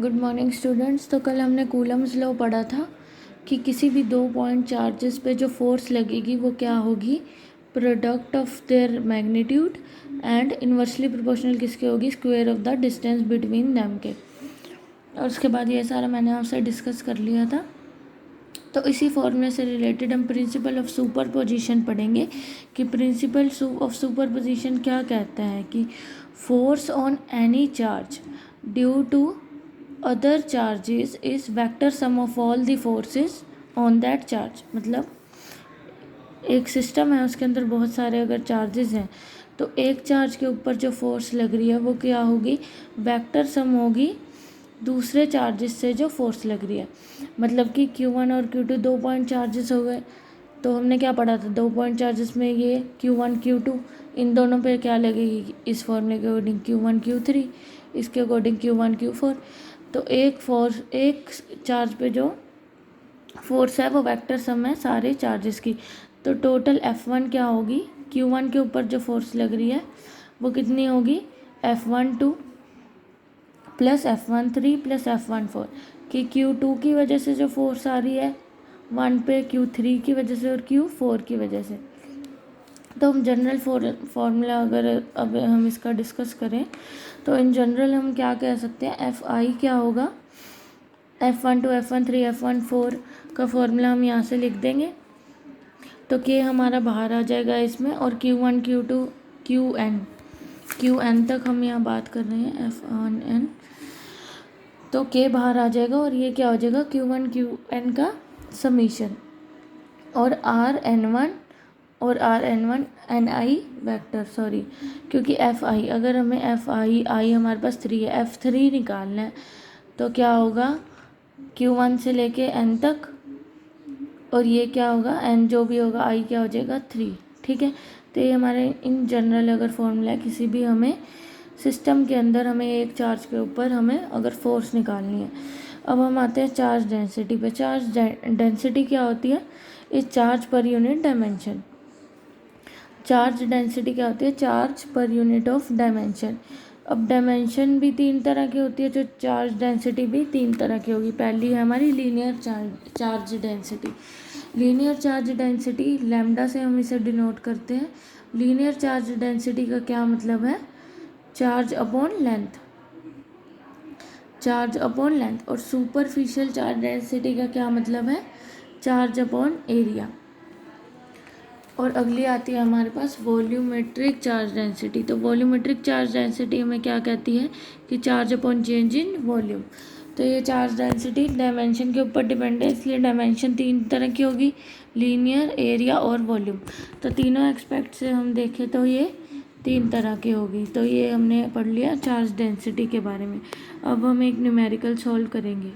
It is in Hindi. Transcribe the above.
Good morning students. तो कल हमने कूलम्स लॉ पढ़ा था कि किसी भी 2 पॉइंट चार्जेस पे जो फोर्स लगेगी वो क्या होगी, product of their magnitude and inversely proportional किसके होगी, square of the distance between them के। और उसके बाद ये सारा मैंने आपसे डिस्कस कर लिया था। तो इसी फॉर्मूले से रिलेटेड हम प्रिंसिपल ऑफ सुपरपोजिशन पढ़ेंगे कि प्रिंसिपल ऑफ सुपरपोजिशन क्या कहता है कि force on any charge due to other charges is vector sum of all the forces on that charge. मतलब एक सिस्टम है, उसके अंदर बहुत सारे अगर चार्जेस हैं तो एक चार्ज के ऊपर जो फोर्स लग रही है वो क्या होगी, वेक्टर सम होगी दूसरे चार्जेस से जो फोर्स लग रही है। मतलब कि Q1 और Q2 2 पॉइंट चार्जेस हो गए। तो हमने क्या पढ़ा था, 2 पॉइंट चार्जेस में ये Q1 Q2, इन दोनों पे क्या लगेगी, इस फॉर्मूले के अकॉर्डिंग Q1 Q3, इसके अकॉर्डिंग Q1 Q4। तो एक चार्ज पे जो फोर्स है वो वेक्टर सम है सारे चार्जेस की। तो टोटल F1 क्या होगी, Q1 के ऊपर जो फोर्स लग रही है वो कितनी होगी, F12 plus F13 plus F14 कि Q2 की वजह से जो फोर्स आ रही है 1 पे, Q3 की वजह से और Q4 की वजह से। तो हम जनरल फॉर्मूला अगर अब हम इसका डिस्कस करें तो इन जनरल हम क्या कह सकते हैं, Fi क्या होगा, F12 F13 F14 का फॉर्मूला हम यहाँ से लिख देंगे। तो K हमारा बाहर आ जाएगा इसमें, और Q1 Q2 Qn तक हम यहाँ बात कर रहे हैं F1n। तो K बाहर आ जाएगा और ये क्या हो जाएगा, Q1 Qn का समीशन, और Rn1 और Rn1 Ni वेक्टर, सॉरी क्योंकि Fi, अगर हमें Fi i हमारे पास 3 है, F3 निकालना है तो क्या होगा, Q1 से लेके n तक, और ये क्या होगा n जो भी होगा i क्या हो जाएगा 3। ठीक है, तो ये हमारे इन जनरल अगर फॉर्मूला है किसी भी हमें सिस्टम के अंदर हमें एक चार्ज के ऊपर हमें अगर फोर्स निकालनी है। अब हम आते हैं चार्ज डेंसिटी पे। चार्ज डेंसिटी क्या होती है, इस charge per unit dimension. Charge density क्या होती है, charge per unit of dimension. अब डायमेंशन भी 3 तरह की होती है, जो चार्ज डेंसिटी भी 3 तरह की होगी। पहली है हमारी linear charge density. Linear charge density lambda से हम इसे डिनोट करते हैं। लीनियर चार्ज डेंसिटी का क्या मतलब है, charge upon length, charge upon length. और सुपरफिशियल चार्ज डेंसिटी का क्या मतलब है, चार्ज अपॉन एरिया। और अगली आती है हमारे पास वॉल्यूमेट्रिक चार्ज डेंसिटी। तो वॉल्यूमेट्रिक चार्ज डेंसिटी हमें क्या कहती है कि charge upon change in volume. तो ये चार्ज डेंसिटी डायमेंशन के ऊपर डिपेंड है, इसलिए डायमेंशन 3 तरह की होगी, लीनियर, एरिया और वॉल्यूम। तो तीनों एक्सपेक्ट से हम देखें तो ये 3 तरह की होगी। तो ये हमने पढ़ लिया चार्ज डेंसिटी के बारे में। अब हम एक न्यूमेरिकल सॉल्व करेंगे।